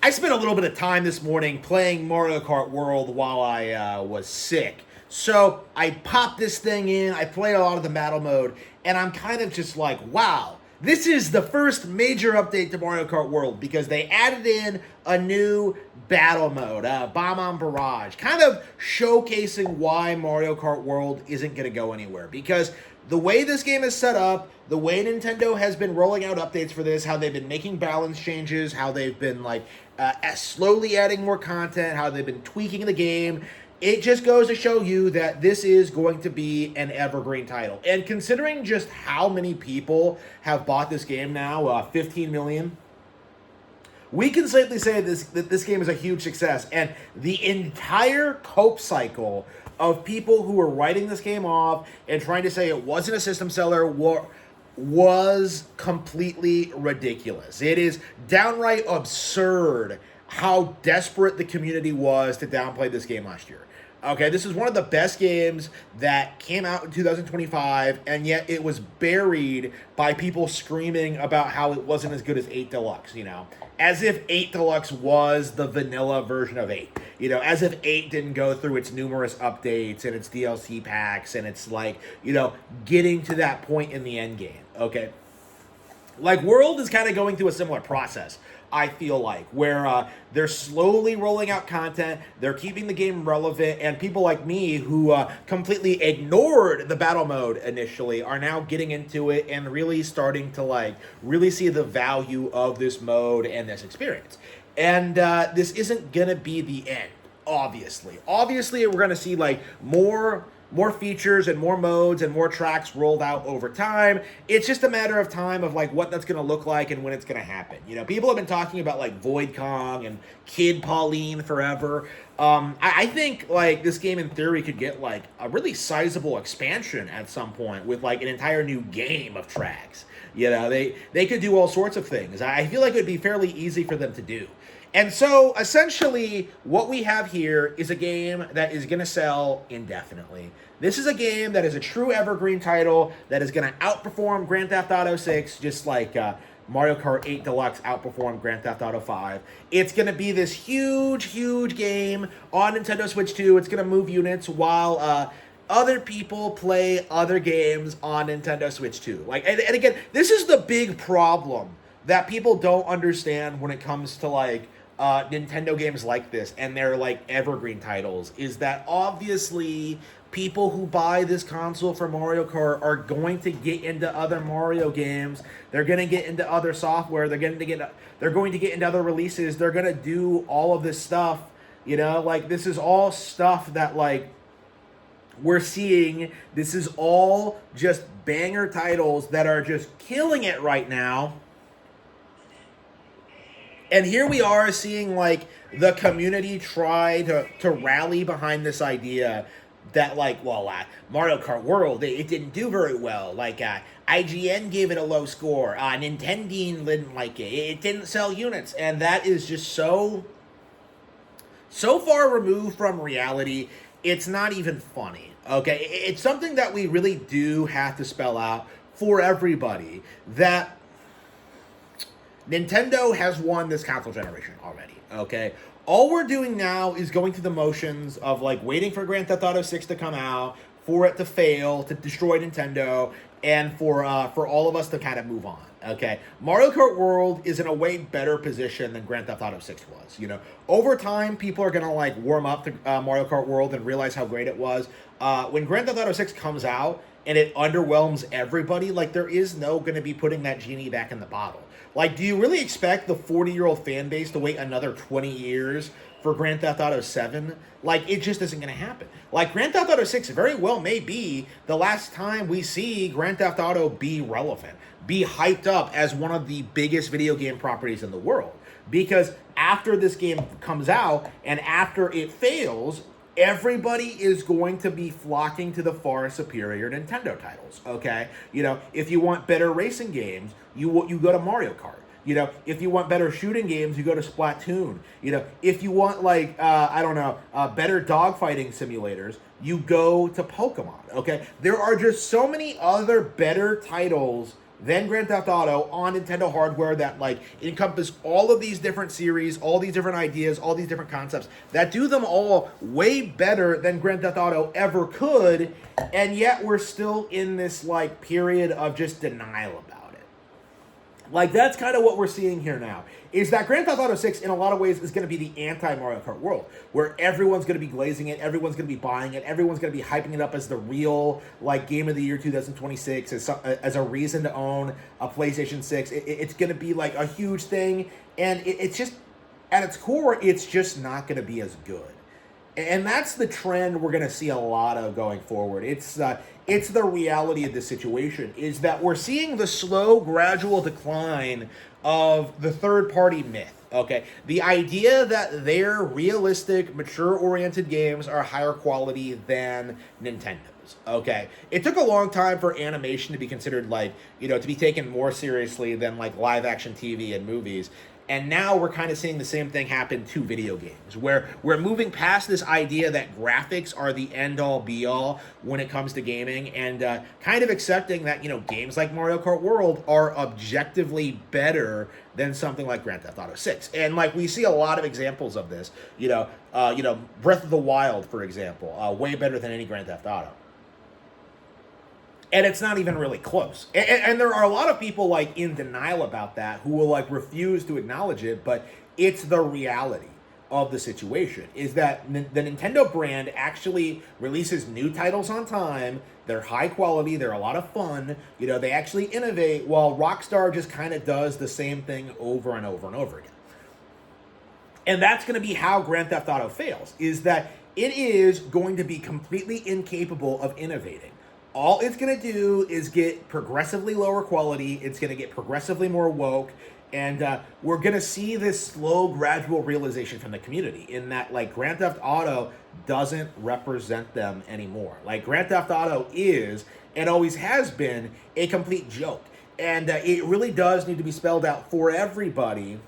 I spent a little bit of time this morning playing Mario Kart World while I was sick. So I popped this thing in, I played a lot of the battle mode, and I'm kind of just like, wow, this is the first major update to Mario Kart World because they added in a new battle mode, Bomb on Barrage, kind of showcasing why Mario Kart World isn't going to go anywhere. Because the way this game is set up, the way Nintendo has been rolling out updates for this, how they've been making balance changes, how they've been slowly adding more content, how they've been tweaking the game, it just goes to show you that this is going to be an evergreen title. And considering just how many people have bought this game now, 15 million, we can safely say that this game is a huge success. And the entire cope cycle of people who were writing this game off and trying to say it wasn't a system seller was completely ridiculous. It is downright absurd how desperate the community was to downplay this game last year. Okay, this is one of the best games that came out in 2025, and yet it was buried by people screaming about how it wasn't as good as 8 Deluxe, as if 8 Deluxe was the vanilla version of 8, as if 8 didn't go through its numerous updates and its DLC packs, and it's getting to that point in the end game, okay? World is kind of going through a similar process, I feel like, where they're slowly rolling out content, they're keeping the game relevant, and people like me who completely ignored the battle mode initially are now getting into it and really starting to really see the value of this mode and this experience. And this isn't gonna be the end, obviously. Obviously, we're gonna see more features and more modes and more tracks rolled out over time. It's just a matter of time of what that's going to look like and when it's going to happen. People have been talking about Void Kong and Kid Pauline forever. I think this game in theory could get a really sizable expansion at some point with an entire new game of tracks. They could do all sorts of things. I feel like it would be fairly easy for them to do. And so, essentially, what we have here is a game that is going to sell indefinitely. This is a game that is a true evergreen title that is going to outperform Grand Theft Auto 6, just like Mario Kart 8 Deluxe outperformed Grand Theft Auto 5. It's going to be this huge, huge game on Nintendo Switch 2. It's going to move units while other people play other games on Nintendo Switch 2. And again, this is the big problem that people don't understand when it comes to Nintendo games like this and their evergreen titles, is that obviously people who buy this console for Mario Kart are going to get into other Mario games. They're going to get into other software. They're going to get into other releases. They're going to do all of this stuff. This is all stuff that we're seeing. This is all just banger titles that are just killing it right now. And here we are seeing the community try to rally behind this idea that Mario Kart World, it didn't do very well. IGN gave it a low score. Nintendo didn't like it. It didn't sell units. And that is just so far removed from reality, it's not even funny. Okay? It's something that we really do have to spell out for everybody, that Nintendo has won this console generation already, okay? All we're doing now is going through the motions of waiting for Grand Theft Auto 6 to come out, for it to fail, to destroy Nintendo, and for all of us to kind of move on, okay? Mario Kart World is in a way better position than Grand Theft Auto 6 was, Over time, people are going to warm up to Mario Kart World and realize how great it was. When Grand Theft Auto 6 comes out and it underwhelms everybody, there is no going to be putting that genie back in the bottle. Do you really expect the 40-year-old fan base to wait another 20 years for Grand Theft Auto 7? It just isn't going to happen. Grand Theft Auto 6 very well may be the last time we see Grand Theft Auto be relevant, be hyped up as one of the biggest video game properties in the world. Because after this game comes out and after it fails, everybody is going to be flocking to the far superior Nintendo titles, okay? If you want better racing games, you go to Mario Kart. If you want better shooting games, you go to Splatoon. If you want better dogfighting simulators, you go to Pokemon, okay? There are just so many other better titles than Grand Theft Auto on Nintendo hardware that like encompass all of these different series, all these different ideas, all these different concepts that do them all way better than Grand Theft Auto ever could, and yet we're still in this like period of just denial about it. Like, that's kind of what we're seeing here now, is that Grand Theft Auto 6, in a lot of ways, is going to be the anti-Mario Kart world, where everyone's going to be glazing it, everyone's going to be buying it, everyone's going to be hyping it up as the real, like, game of the year 2026, as a reason to own a PlayStation 6. It's going to be, like, a huge thing, and it's just, at its core, it's just not going to be as good. And that's the trend we're going to see a lot of going forward. It's the reality of this situation, is that we're seeing the slow, gradual decline of the third-party myth, okay? The idea that their realistic, mature-oriented games are higher quality than Nintendo's, okay? It took a long time for animation to be considered, like, you know, to be taken more seriously than, like, live-action TV and movies. And now we're kind of seeing the same thing happen to video games, where we're moving past this idea that graphics are the end-all, be-all when it comes to gaming, and kind of accepting that, you know, games like Mario Kart World are objectively better than something like Grand Theft Auto 6. And, like, we see a lot of examples of this. You know, Breath of the Wild, for example, way better than any Grand Theft Auto. And it's not even really close. And there are a lot of people, like, in denial about that, who will, like, refuse to acknowledge it, but it's the reality of the situation, is that the Nintendo brand actually releases new titles on time. They're high quality, they're a lot of fun, you know, they actually innovate, while Rockstar just kind of does the same thing over and over and over again. And that's going to be how Grand Theft Auto fails, is that it is going to be completely incapable of innovating. All it's going to do is get progressively lower quality, it's going to get progressively more woke, and we're going to see this slow, gradual realization from the community, in that, like, Grand Theft Auto doesn't represent them anymore. Like, Grand Theft Auto is, and always has been, a complete joke. And it really does need to be spelled out for everybody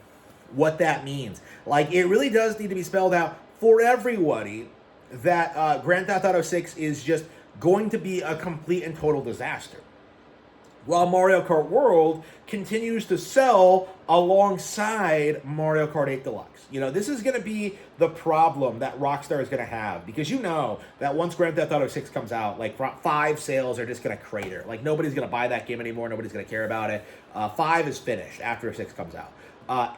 what that means. Like, it really does need to be spelled out for everybody that Grand Theft Auto 6 is just going to be a complete and total disaster, while Mario Kart World continues to sell alongside Mario Kart 8 Deluxe. You know, this is going to be the problem that Rockstar is going to have, because you know that once Grand Theft Auto 6 comes out, like, 5 sales are just going to crater. Like, nobody's going to buy that game anymore, nobody's going to care about it. 5 is finished after 6 comes out.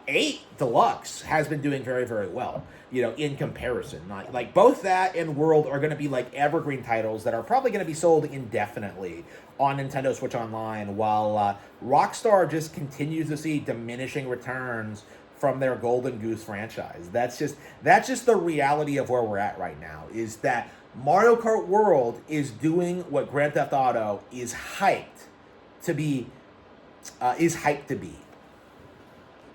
8 Deluxe has been doing very, very well, you know, in comparison. Like both that and World are going to be like evergreen titles that are probably going to be sold indefinitely on Nintendo Switch Online, while Rockstar just continues to see diminishing returns from their Golden Goose franchise. That's just the reality of where we're at right now, is that Mario Kart World is doing what Grand Theft Auto is hyped to be.